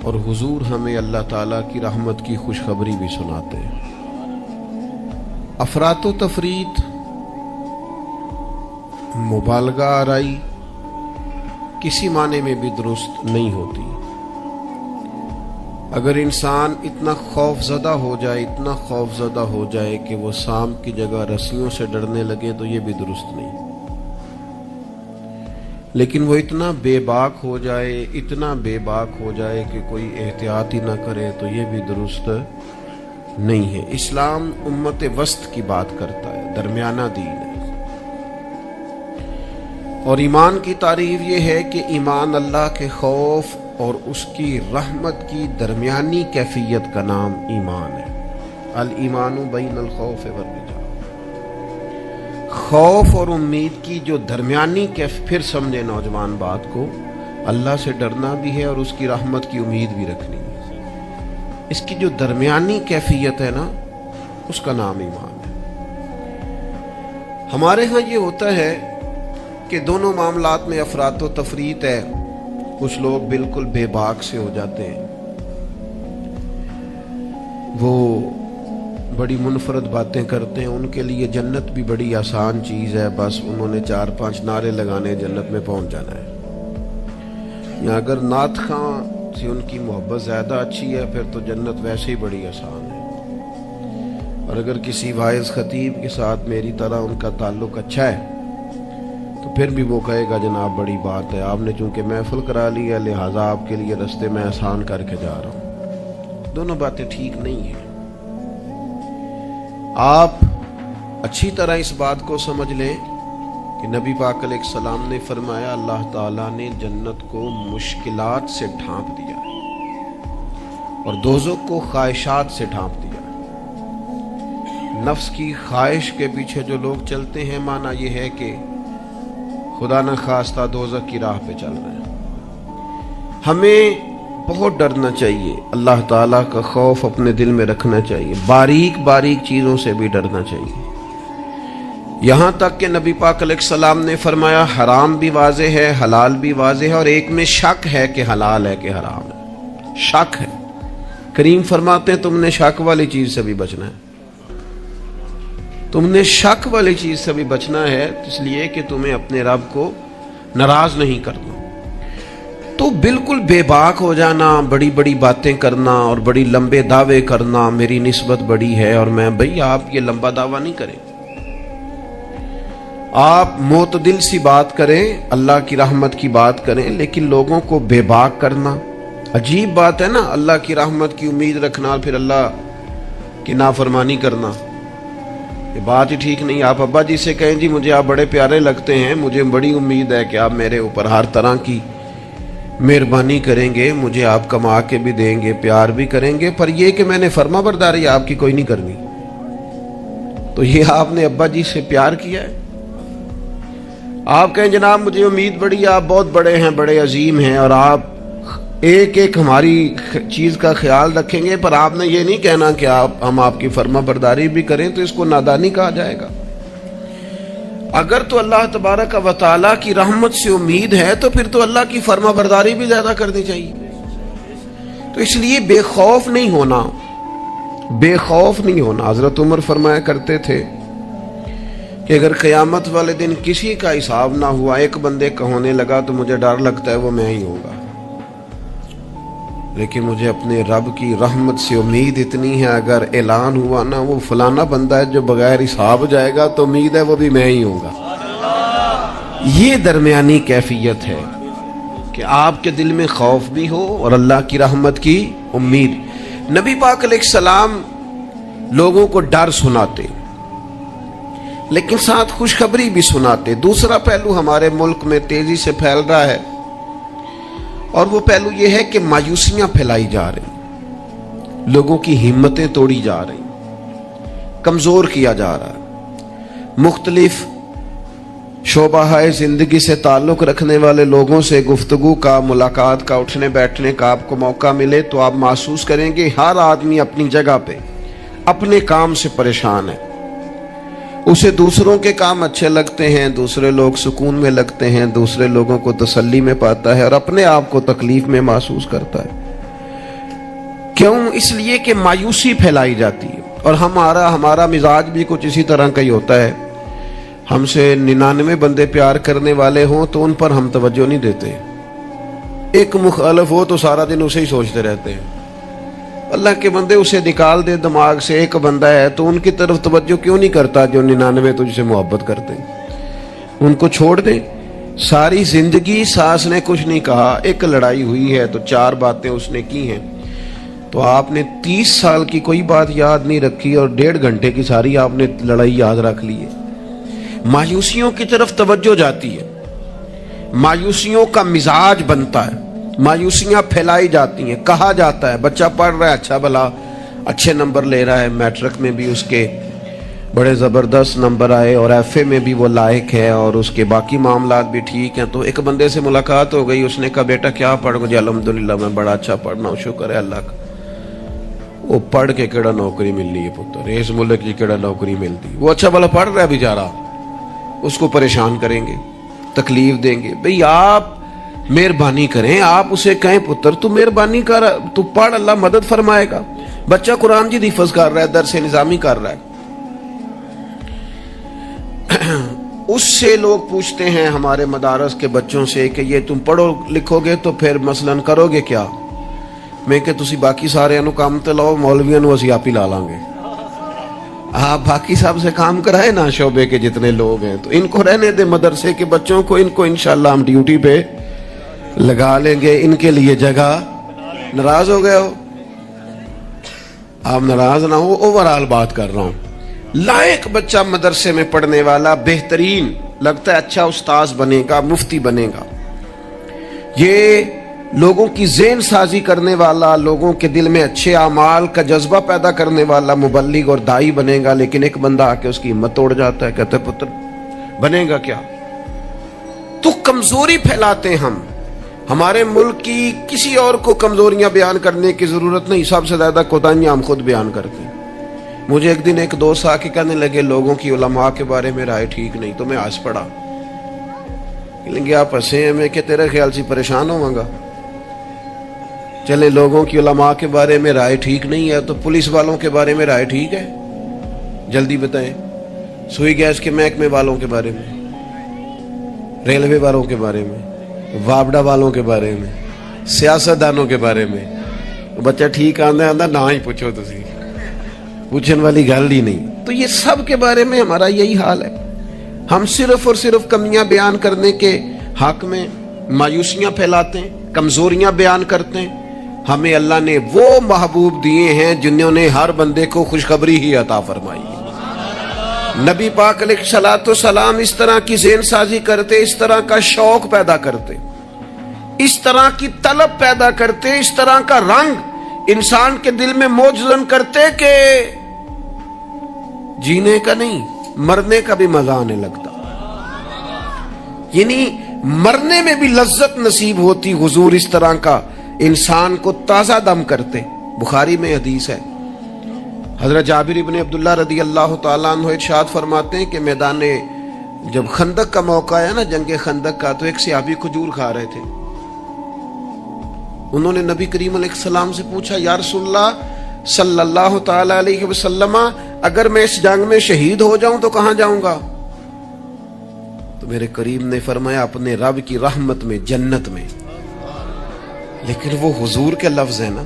और हुजूर हमें अल्लाह ताला की रहमत की खुशखबरी भी सुनाते हैं। अफरातो तफरीत, मुबालगा आराई किसी माने में भी दुरुस्त नहीं होती। अगर इंसान इतना खौफजदा हो जाए, इतना खौफजदा हो जाए कि वो सांप की जगह रस्सियों से डरने लगे तो ये भी दुरुस्त नहीं। लेकिन वो इतना बेबाक हो जाए, इतना बेबाक हो जाए कि कोई एहतियात ही ना करे तो ये भी दुरुस्त नहीं है। इस्लाम उम्मत वस्त की बात करता है, दरमियाना दीन है। और ईमान की तारीफ ये है कि ईमान अल्लाह के खौफ और उसकी रहमत की दरमियानी कैफियत का नाम ईमान है। अल ईमानु बैनल खौफ वर रजा, खौफ और उम्मीद की जो दरमियानी कैफ, फिर समझे नौजवान बात को, अल्लाह से डरना भी है और उसकी रहमत की उम्मीद भी रखनी है। इसकी जो दरमियानी कैफियत है ना, उसका नाम ईमान है। हमारे यहाँ ये होता है कि दोनों मामलात में अफरातो तफरीत है। कुछ लोग बिल्कुल बेबाक से हो जाते हैं, वो बड़ी मुनफरद बातें करते हैं, उनके लिए जन्नत भी बड़ी आसान चीज़ है, बस उन्होंने 4-5 नारे लगाने जन्नत में पहुंच जाना है। या अगर नात खां से उनकी मोहब्बत ज़्यादा अच्छी है फिर तो जन्नत वैसे ही बड़ी आसान है। और अगर किसी वाइज़ खतीब के साथ मेरी तरह उनका ताल्लुक़ अच्छा है तो फिर भी वो कहेगा जनाब बड़ी बात है, आपने चूंकि महफिल करा ली है लिहाजा आपके लिए रास्ते में आसान करके जा रहा हूँ। दोनों बातें ठीक नहीं है। आप अच्छी तरह इस बात को समझ लें कि नबी पाक अलैहिस्सलाम ने फरमाया अल्लाह ताला ने जन्नत को मुश्किलात से ढांप दिया और दोज़ख को ख्वाहिशात से ढांप दिया। नफ्स की ख्वाहिश के पीछे जो लोग चलते हैं, माना ये है कि खुदा न खास्ता दोज़ख की राह पे चल रहे हैं। हमें बहुत डरना चाहिए, अल्लाह ताला का खौफ अपने दिल में रखना चाहिए, बारीक बारीक चीज़ों से भी डरना चाहिए। यहाँ तक कि नबी पाक अलैहिस्सलाम ने फरमाया हराम भी वाज़े है, हलाल भी वाज़े है, और एक में शक है कि हलाल है कि हराम है, शक है। करीम फरमाते हैं तुमने शक वाली चीज़ से भी बचना है, तुमने शक वाली चीज़ से भी बचना है, इसलिए कि तुम्हें अपने रब को नाराज़ नहीं करना। तो बिल्कुल बेबाक हो जाना, बड़ी बड़ी बातें करना और बड़ी लंबे दावे करना, मेरी निस्बत बड़ी है और मैं, भाई आप ये लंबा दावा नहीं करें, आप मोतदिल सी बात करें, अल्लाह की रहमत की बात करें, लेकिन लोगों को बेबाक करना अजीब बात है ना। अल्लाह की रहमत की उम्मीद रखना और फिर अल्लाह की नाफरमानी करना, ये बात ही ठीक नहीं। आप अब्बा जी से कहें जी मुझे आप बड़े प्यारे लगते हैं, मुझे बड़ी उम्मीद है कि आप मेरे ऊपर हर तरह की मेहरबानी करेंगे, मुझे आप कमा के भी देंगे, प्यार भी करेंगे, पर यह कि मैंने फर्माबरदारी आपकी कोई नहीं करनी, तो ये आपने अब्बा जी से प्यार किया है। आप कहें जनाब मुझे उम्मीद बड़ी, आप बहुत बड़े हैं, बड़े अजीम हैं और आप एक एक हमारी चीज़ का ख्याल रखेंगे, पर आपने ये नहीं कहना कि हम आपकी फर्माबरदारी भी करें, तो इसको नादानी कहा जाएगा। अगर तो अल्लाह तबारक व तआला की रहमत से उम्मीद है तो फिर तो अल्लाह की फर्माबरदारी भी ज़्यादा करनी चाहिए। तो इसलिए बेखौफ नहीं होना, बेखौफ नहीं होना। हज़रत उमर फरमाया करते थे कि अगर क़यामत वाले दिन किसी का हिसाब ना हुआ, एक बंदे का होने लगा, तो मुझे डर लगता है वो मैं ही होगा, लेकिन मुझे अपने रब की रहमत से उम्मीद इतनी है, अगर ऐलान हुआ ना वो फलाना बंदा है जो बगैर हिसाब जाएगा, तो उम्मीद है वो भी मैं ही होगा। ये दरमियानी कैफियत है कि आपके दिल में खौफ भी हो और अल्लाह की रहमत की उम्मीद। नबी पाक अलैहिस्सलाम लोगों को डर सुनाते, लेकिन साथ खुशखबरी भी सुनाते। दूसरा पहलू हमारे मुल्क में तेजी से फैल रहा है, और वो पहलू ये है कि मायूसियां फैलाई जा रही, लोगों की हिम्मतें तोड़ी जा रही, कमजोर किया जा रहा है। मुख्तलिफ शोबाहाए जिंदगी से ताल्लुक रखने वाले लोगों से गुफ्तगू का, मुलाकात का, उठने बैठने का आपको मौका मिले तो आप महसूस करेंगे हर आदमी अपनी जगह पे अपने काम से परेशान है। उसे दूसरों के काम अच्छे लगते हैं, दूसरे लोग सुकून में लगते हैं, दूसरे लोगों को तसल्ली में पाता है और अपने आप को तकलीफ में महसूस करता है। क्यों? इसलिए कि मायूसी फैलाई जाती है। और हमारा मिजाज भी कुछ इसी तरह का ही होता है। हमसे 99 बंदे प्यार करने वाले हों तो उन पर हम तवज्जो नहीं देते, एक मुखालिफ हो तो सारा दिन उसे ही सोचते रहते हैं। अल्लाह के बंदे उसे निकाल दे दिमाग से, एक बंदा है तो उनकी तरफ तवज्जो क्यों नहीं करता जो 99 तुझसे मोहब्बत करते हैं, उनको छोड़ दे। सारी जिंदगी सास ने कुछ नहीं कहा, एक लड़ाई हुई है तो 4 बातें उसने की हैं, तो आपने 30 साल की कोई बात याद नहीं रखी और 1.5 घंटे की सारी आपने लड़ाई याद रख ली है। मायूसियों की तरफ तवज्जो जाती है, मायूसियों का मिजाज बनता है, मायूसियां फैलाई जाती हैं। कहा जाता है बच्चा पढ़ रहा है, अच्छा भला अच्छे नंबर ले रहा है, मैट्रिक में भी उसके बड़े ज़बरदस्त नंबर आए और एफए में भी वो लायक है और उसके बाकी मामलात भी ठीक हैं। तो एक बंदे से मुलाकात हो गई, उसने कहा बेटा क्या पढ़? मुझे अल्हम्दुलिल्लाह मैं बड़ा अच्छा पढ़ना हूँ, शुक्र है अल्लाह का। वो पढ़ के केड़ा नौकरी मिल रही है पुत्र, इस मुल्क की केड़ा नौकरी मिलती। वो अच्छा भला पढ़ रहा है बेचारा, उसको परेशान करेंगे, तकलीफ देंगे। भाई आप मेहरबानी करें, आप उसे कहें पुत्र तू मेहरबानी कर, तू पढ़, अल्लाह मदद फरमाएगा। बच्चा कुरान जी हिफ्ज कर रहा है, दरस निजामी कर रहा है, उससे लोग पूछते हैं हमारे मदारस के बच्चों से कि ये तुम पढ़ो लिखोगे तो फिर मसलन करोगे क्या? मैं कि तुसी बाकी सारे काम तो लाओ, मौलवियों को असी आप ही ला लांगे। आप बाकी साहब से काम कराए ना, शोबे के जितने लोग हैं, तो इनको रहने दे मदरसे के बच्चों को, इनको इंशाल्लाह हम ड्यूटी पे लगा लेंगे, इनके लिए जगह। नाराज हो गए हो? आप नाराज ना हो, ओवरऑल बात कर रहा हूं। लायक बच्चा मदरसे में पढ़ने वाला, बेहतरीन लगता है, अच्छा उस्ताद बनेगा, मुफ्ती बनेगा, ये लोगों की ज़हन साजी करने वाला, लोगों के दिल में अच्छे आमाल का जज्बा पैदा करने वाला मुबल्लिग और दाई बनेगा, लेकिन एक बंदा आके उसकी हिम्मत तोड़ जाता है, कहते पुत्र बनेगा क्या? तो कमजोरी फैलाते हैं हम। हमारे मुल्क की किसी और को कमजोरियां बयान करने की जरूरत नहीं, सबसे ज्यादा कोताहियां हम खुद बयान करते हैं। मुझे एक दिन एक दोस्त आके कहने लगे लोगों की उलमा के बारे में राय ठीक नहीं, तो मैं हंस पड़ा। लेकिन आप हंसे हैं, मैं कि तेरे ख्याल से परेशान होऊंगा। चले लोगों की उलमा के बारे में राय ठीक नहीं है, तो पुलिस वालों के बारे में राय ठीक है? जल्दी बताएं। सुई गैस के महकमे वालों के बारे में, रेलवे वालों के बारे में, वापडा वालों के बारे में, सियासतदानों के बारे में। बच्चा ठीक आंदा आंदा ना ही पूछो, तुसी पूछने वाली गल ही नहीं। तो ये सब के बारे में हमारा यही हाल है। हम सिर्फ और सिर्फ कमियां बयान करने के हक में मायूसियां फैलाते हैं, कमजोरियां बयान करते हैं। हमें अल्लाह ने वो महबूब दिए हैं जिन्होंने हर बंदे को खुशखबरी ही अता फरमाई है। नबी पाक अलैहिस्सलाम इस तरह की ज़हन साजी करते, इस तरह का शौक पैदा करते, इस तरह की तलब पैदा करते, इस तरह का रंग इंसान के दिल में मौजूद करते कि जीने का नहीं मरने का भी मजा आने लगता, यानी मरने में भी लज्जत नसीब होती। हुजूर इस तरह का इंसान को ताजा दम करते। बुखारी में हदीस है, हजरत जाबिर इब्ने अब्दुल्लाह रदी अल्लाह तआला अन्हु इरशाद फरमाते हैं कि मैदान जब खंदक का मौका आया ना, जंगे खंदक का, तो एक सहाबी खजूर खा रहे थे। उन्होंने नबी करीम अलैहिस्सलाम से पूछा, या रसूलल्लाह सल्लल्लाहु तआला अलैहि वसल्लम, अगर मैं इस जंग में शहीद हो जाऊं तो कहां जाऊंगा? तो मेरे करीम ने फरमाया, अपने रब की रहमत में, जन्नत में। लेकिन वो हुजूर के लफ्ज है ना,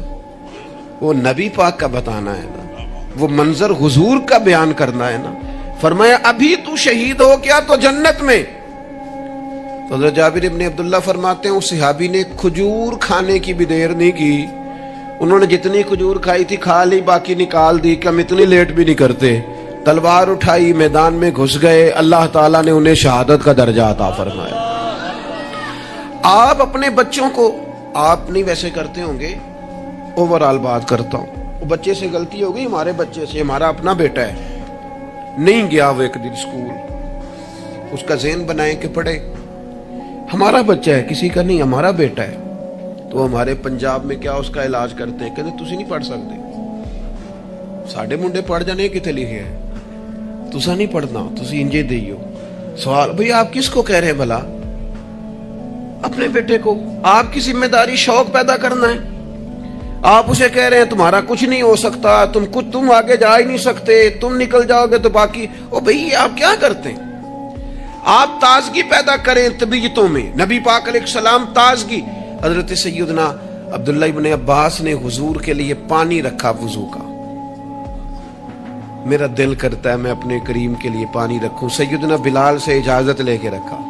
वो नबी पाक का बताना है ना, वो मंजर हुजूर का बयान करना है ना। फरमाया अभी तू शहीद हो गया तो जन्नत में। तो हज़रत जाबिर इब्ने अब्दुल्लाह फरमाते हैं, उस सहाबी ने खजूर खाने की भी देर नहीं की। उन्होंने जितनी खजूर खाई थी खा ली, बाकी निकाल दी कि हम इतनी लेट भी नहीं करते। तलवार उठाई, मैदान में घुस गए। अल्लाह ताला ने उन्हें शहादत का दर्जा अता फरमाया। आप अपने बच्चों को, आप नहीं वैसे करते होंगे, ओवरऑल बात करता हूं, वो बच्चे से गलती हो गई, हमारे बच्चे से, हमारा अपना बेटा है, नहीं गया वो एक दिन स्कूल, उसका ज़हन बनाए कि पढ़े। हमारा बच्चा है, किसी का नहीं, हमारा बेटा है। तो हमारे पंजाब में क्या उसका इलाज करते हैं, कहते तुसी नहीं पढ़ सकते, साढ़े मुंडे पढ़ जाने कितने लिखे है, तुसा नहीं पढ़ना, तुसी इंजे देइयो। सवाल, भाई आप किसको कह रहे हैं भला? अपने बेटे को। आपकी जिम्मेदारी शौक पैदा करना है। आप उसे कह रहे हैं तुम्हारा कुछ नहीं हो सकता, तुम आगे जा ही नहीं सकते, तुम निकल जाओगे तो बाकी। ओ भाई आप क्या करते हैं? आप ताजगी पैदा करें तबीयतों में। नबी पाक अलैहिस्सलाम ताजगी। हजरत सैयदना अब्दुल्लाह इब्ने अब्बास ने हुजूर के लिए पानी रखा वुजू का। मेरा दिल करता है मैं अपने करीम के लिए पानी रखूं। सैयदना बिलाल से इजाजत लेके रखा।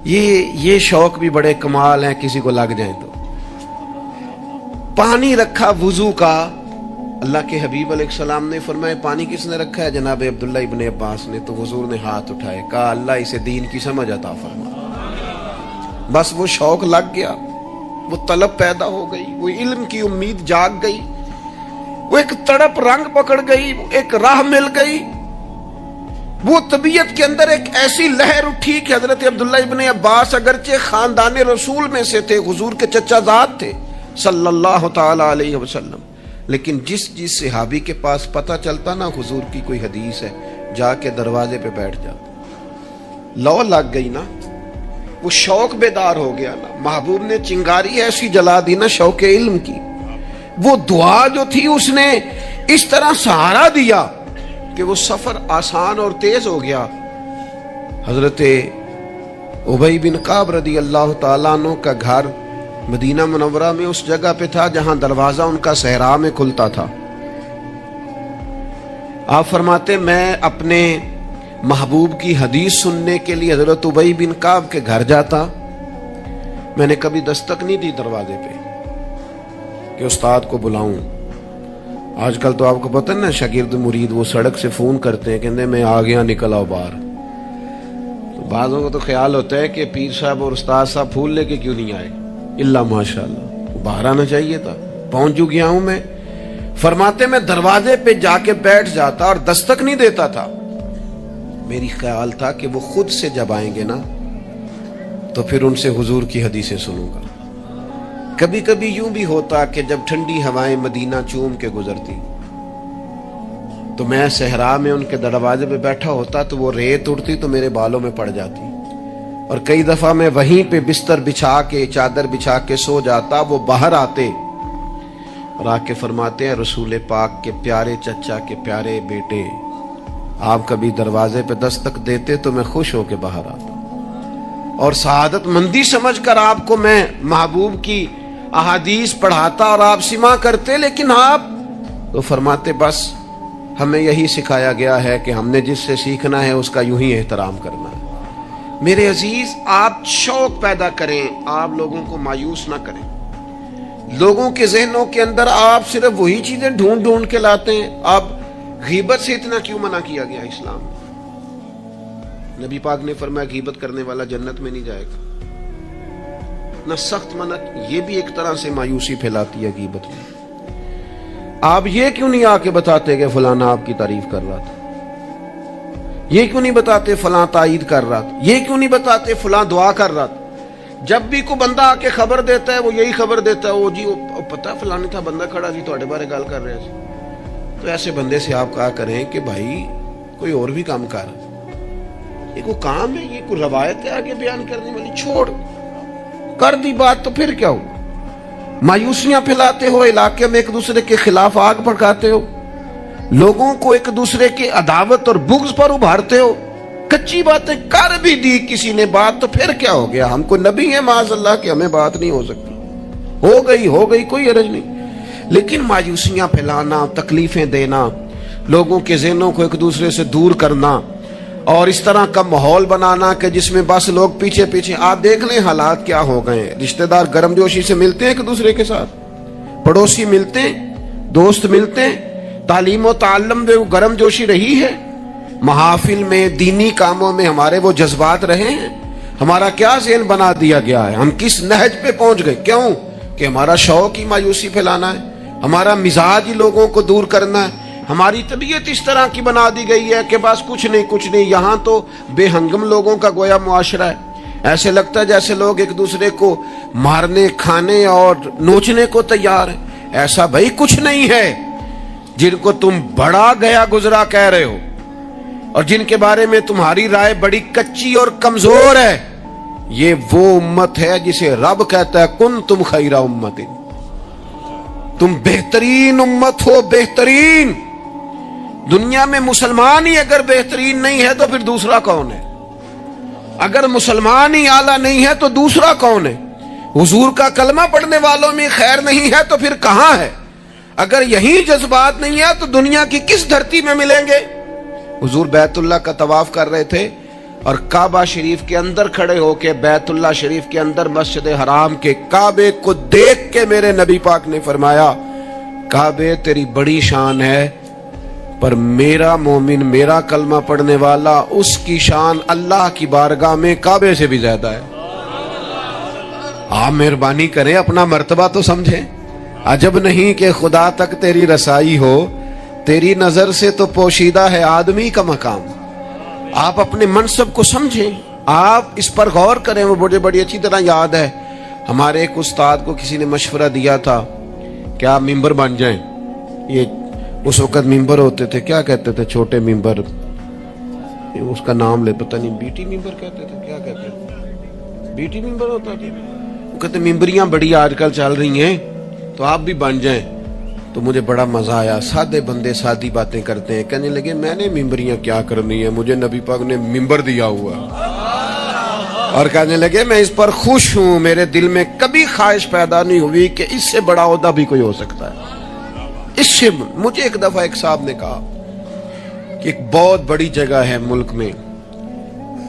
ये शौक भी बड़े कमाल हैं, किसी को लग जाए तो। पानी रखा वुजू का। अल्लाह के हबीब अलैहिस्सलाम ने फरमाया पानी किसने रखा है? जनाब अब्दुल्लाह इब्ने अब्बास ने। तो हुजूर ने हाथ उठाए, कहा अल्लाह इसे दीन की समझ अता फरमा। बस वो शौक लग गया, वो तलब पैदा हो गई, वो इल्म की उम्मीद जाग गई, वो एक तड़प रंग पकड़ गई, एक राह मिल गई। वो तबीयत के अंदर एक ऐसी लहर उठी कि हजरत अब्दुल्लाह इब्ने अब्बास अगरचे खानदान रसूल में से थे, हुजूर के चचाजाद थे सल्लल्लाहु ताला अलैहि वसल्लम, लेकिन जिस सहाबी के पास पता चलता ना हुजूर की कोई हदीस है, जाके दरवाजे पे बैठ जाता। लौ लग गई ना, वो शौक बेदार हो गया ना। महबूब ने चिंगारी ऐसी जला दी ना शौक इल्म की। वो दुआ जो थी उसने इस तरह सहारा दिया कि वो सफर आसान और तेज हो गया। हजरत उबई बिन काब रदी अल्लाह ताला अन्हु का घर मदीना मुनव्वरा में उस जगह पे था जहां दरवाजा उनका सहरा में खुलता था। आप फरमाते मैं अपने महबूब की हदीस सुनने के लिए हजरत उबई बिन काब के घर जाता। मैंने कभी दस्तक नहीं दी दरवाजे पे कि उस्ताद को बुलाऊं। आजकल तो आपको पता है ना, शागिर्द मुरीद वो सड़क से फोन करते हैं, कहते मैं आ गया, निकल आओ बाहर। तो बाज़ों को तो ख्याल होता है कि पीर साहब और उस्ताद साहब फूल लेके क्यों नहीं आए, इल्ला माशाअल्लाह, बाहर आना चाहिए था, पहुंच जो गया हूं मैं। फरमाते मैं दरवाजे पे जाके बैठ जाता और दस्तक नहीं देता था। मेरी ख्याल था कि वो खुद से जब आएंगे ना तो फिर उनसे हुजूर की हदीसें सुनूंगा। कभी कभी यूं भी होता कि जब ठंडी हवाएं मदीना चूम के गुजरती तो मैं सहरा में उनके दरवाजे पे बैठा होता तो वो रेत उड़ती तो मेरे बालों में पड़ जाती, और कई दफा मैं वहीं पे बिस्तर बिछा के चादर बिछा के सो जाता। वो बाहर आते और आके फरमाते हैं रसूल पाक के प्यारे चचा के प्यारे बेटे, आप कभी दरवाजे पे दस्तक देते तो मैं खुश होके बाहर आता और सआदत मंदी समझकर आपको मैं महबूब की अहादीस पढ़ाता और आप सिमा करते। लेकिन आप तो फरमाते बस हमें यही सिखाया गया है कि हमने जिससे सीखना है उसका यूं ही एहतराम करना है। मेरे अजीज, आप शौक पैदा करें, आप लोगों को मायूस ना करें। लोगों के ज़हनों के अंदर आप सिर्फ वही चीजें ढूंढ ढूंढ के लाते हैं। आप गीबत से इतना क्यों मना किया गया इस्लाम में? नबी पाक ने फरमाया गीबत करने वाला जन्नत में नहीं जाएगा। ना सख्त मना, ये भी एक तरह से मायूसी फैलाती है गीबत में। आप ये क्यों नहीं आके बताते कि फलाना आपकी तारीफ कर रहा था, ये क्यों नहीं बताते फलां ताईद कर रहा था, ये क्यों नहीं बताते फलां दुआ कर रहा था। जब भी कोई बंदा आके खबर देता है वो यही खबर देता है, वो जी वो पता फलाने था बंदा खड़ा जी ਤੁਹਾਡੇ बारे गल कर रहे थे। तो ऐसे बंदे से आप कहा करें कि भाई कोई और भी काम कर, ये कोई काम है, ये कोई रवायत है आगे बयान करने वाली, छोड़ कर दी बात तो फिर क्या हो। मायूसियां फैलाते हो, इलाके में एक दूसरे के खिलाफ आग भड़काते हो, लोगों को एक दूसरे के अदावत और बुग़्ज़ पर उभारते हो। कच्ची बातें कर भी दी किसी ने बात तो फिर क्या हो गया, हमको नबी है माज़अल्लाह कि हमें बात नहीं हो सकती, हो गई कोई हरज नहीं। लेकिन मायूसियां फैलाना, तकलीफें देना, लोगों के ज़हनों को एक दूसरे से दूर करना और इस तरह का माहौल बनाना कि जिसमें बस लोग पीछे पीछे, आप देख लें हालात क्या हो गए। रिश्तेदार गर्मजोशी से मिलते हैं एक दूसरे के साथ, पड़ोसी मिलते हैं, दोस्त मिलते हैं, तालीम और ताल्लुम में वो गर्मजोशी रही है, महाफिल में दीनी कामों में हमारे वो जज्बात रहे हैं। हमारा क्या ज़हन बना दिया गया है, हम किस नहज पे पहुंच गए, क्यों कि हमारा शौक ही मायूसी फैलाना है, हमारा मिजाज ही लोगों को दूर करना है, हमारी तबीयत इस तरह की बना दी गई है कि बस कुछ नहीं। यहाँ तो बेहंगम लोगों का गोया मुआशरा है। ऐसे लगता है जैसे लोग एक दूसरे को मारने, खाने और नोचने को तैयार है। ऐसा भाई कुछ नहीं है। जिनको तुम बड़ा गया गुजरा कह रहे हो और जिनके बारे में तुम्हारी राय बड़ी कच्ची और कमजोर है, ये वो उम्मत है जिसे रब कहता है कुन तुम खैरा उम्मतिन, तुम बेहतरीन उम्मत हो, बेहतरीन। दुनिया में मुसलमान ही अगर बेहतरीन नहीं है तो फिर दूसरा कौन है? अगर मुसलमान ही आला नहीं है तो दूसरा कौन है? हुजूर का कलमा पढ़ने वालों में खैर नहीं है तो फिर कहां है? अगर यही जज्बात नहीं है तो दुनिया की किस धरती में मिलेंगे? हुजूर बैतुल्लाह का तवाफ कर रहे थे और काबा शरीफ के अंदर खड़े होके, बैतुल्लाह शरीफ के अंदर मस्जिद हराम के काबे को देख के मेरे नबी पाक ने फरमाया, काबे तेरी बड़ी शान है, पर मेरा मोमिन, मेरा कलमा पढ़ने वाला, उसकी शान अल्लाह की बारगाह में काबे से भी ज्यादा है। आप मेहरबानी करें, अपना मर्तबा तो समझें। अजब नहीं कि खुदा तक तेरी रसाई हो, तेरी नजर से तो पोशीदा है आदमी का मकाम। आप अपने मनसब को समझें, आप इस पर गौर करें। वो मुझे बड़ी अच्छी तरह याद है, हमारे एक उस्ताद को किसी ने मशवरा दिया था कि आप मिंबर बन जाएं। ये उस वक्त मिंबर होते थे, क्या कहते थे, छोटे मिंबर, उसका नाम ले पता नहीं, बीटी मिंबर कहते थे, क्या कहते थे, बीटी मिंबर होता था। वो कहते मिंबरियां बड़ी आजकल चल रही हैं तो आप भी बन जाएं। तो मुझे बड़ा मजा आया। सादे बंदे सादी बातें करते हैं। कहने लगे मैंने मिंबरियां क्या करनी है, मुझे नबी पाक ने मिंबर दिया हुआ। और कहने लगे मैं इस पर खुश हूं, मेरे दिल में कभी ख्वाहिश पैदा नहीं हुई कि इससे बड़ा ओहदा भी कोई हो सकता है। इससे मुझे एक दफा एक साहब ने कहा कि एक बहुत बड़ी जगह है मुल्क में,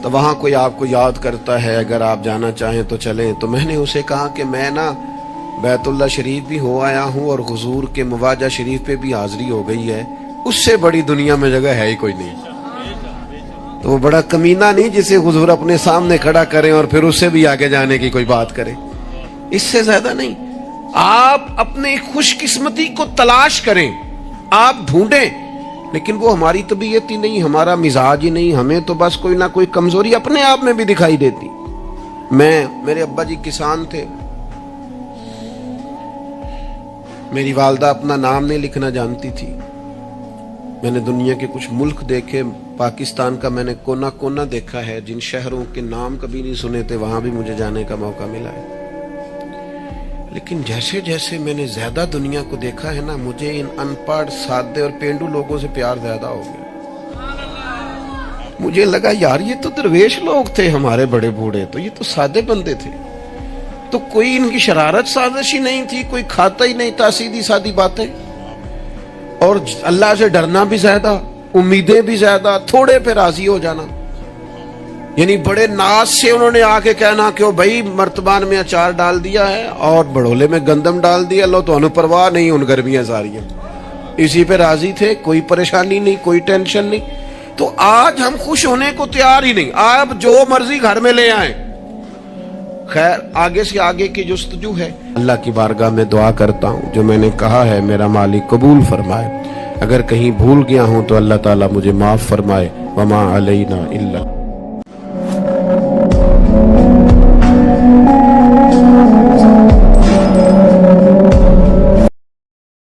तो वहां कोई आपको याद करता है, अगर आप जाना चाहें तो चलें। तो मैंने उसे कहा कि मैं ना बैतुल्लाह शरीफ भी हो आया हूं और हुजूर के मुवाजा शरीफ पे भी हाजिरी हो गई है, उससे बड़ी दुनिया में जगह है ही कोई नहीं। तो वो बड़ा कमीना नहीं जिसे हुजूर अपने सामने खड़ा करें और फिर उससे भी आगे जाने की कोई बात करे। اس سے زیادہ نہیں. آپ اپنے خوش قسمتی کو تلاش کریں, آپ ڈھونڈیں, لیکن وہ ہماری طبیعت ہی نہیں, ہمارا مزاج ہی نہیں, ہمیں تو بس کوئی نہ کوئی کمزوری اپنے آپ میں بھی دکھائی دیتی. میرے ابا جی کسان تھے, میری والدہ اپنا نام نہیں لکھنا جانتی تھی. میں نے دنیا کے کچھ ملک دیکھے, پاکستان کا میں نے کونا کونا دیکھا ہے, جن شہروں کے نام کبھی نہیں سنے تھے وہاں بھی مجھے جانے کا موقع ملا ہے. لیکن جیسے جیسے میں نے زیادہ دنیا کو دیکھا ہے نا, مجھے ان ان پڑھ, سادے اور پینڈو لوگوں سے پیار زیادہ ہو گیا. مجھے لگا یار یہ تو درویش لوگ تھے ہمارے بڑے بوڑھے, تو یہ تو سادے بندے تھے, تو کوئی ان کی شرارت سازش ہی نہیں تھی, کوئی کھاتا ہی نہیں تھا, سیدھی سادی باتیں, اور اللہ سے ڈرنا بھی زیادہ, امیدیں بھی زیادہ, تھوڑے پہ راضی ہو جانا. یعنی بڑے ناز سے انہوں نے آ کے کہنا کہ او بھائی مرتبان میں اچار ڈال دیا ہے اور بڑولے میں گندم ڈال دیا, لو تو پرواہ نہیں, ان گرمیاں ساری ہیں, اسی پہ راضی تھے, کوئی پریشانی نہیں, کوئی ٹینشن نہیں. تو آج ہم خوش ہونے کو تیار ہی نہیں, آپ جو مرضی گھر میں لے آئیں. خیر, آگے سے آگے کی جستجو ہے. اللہ کی بارگاہ میں دعا کرتا ہوں جو میں نے کہا ہے میرا مالک قبول فرمائے, اگر کہیں بھول گیا ہوں تو اللہ تعالیٰ مجھے معاف فرمائے. وما علینا الا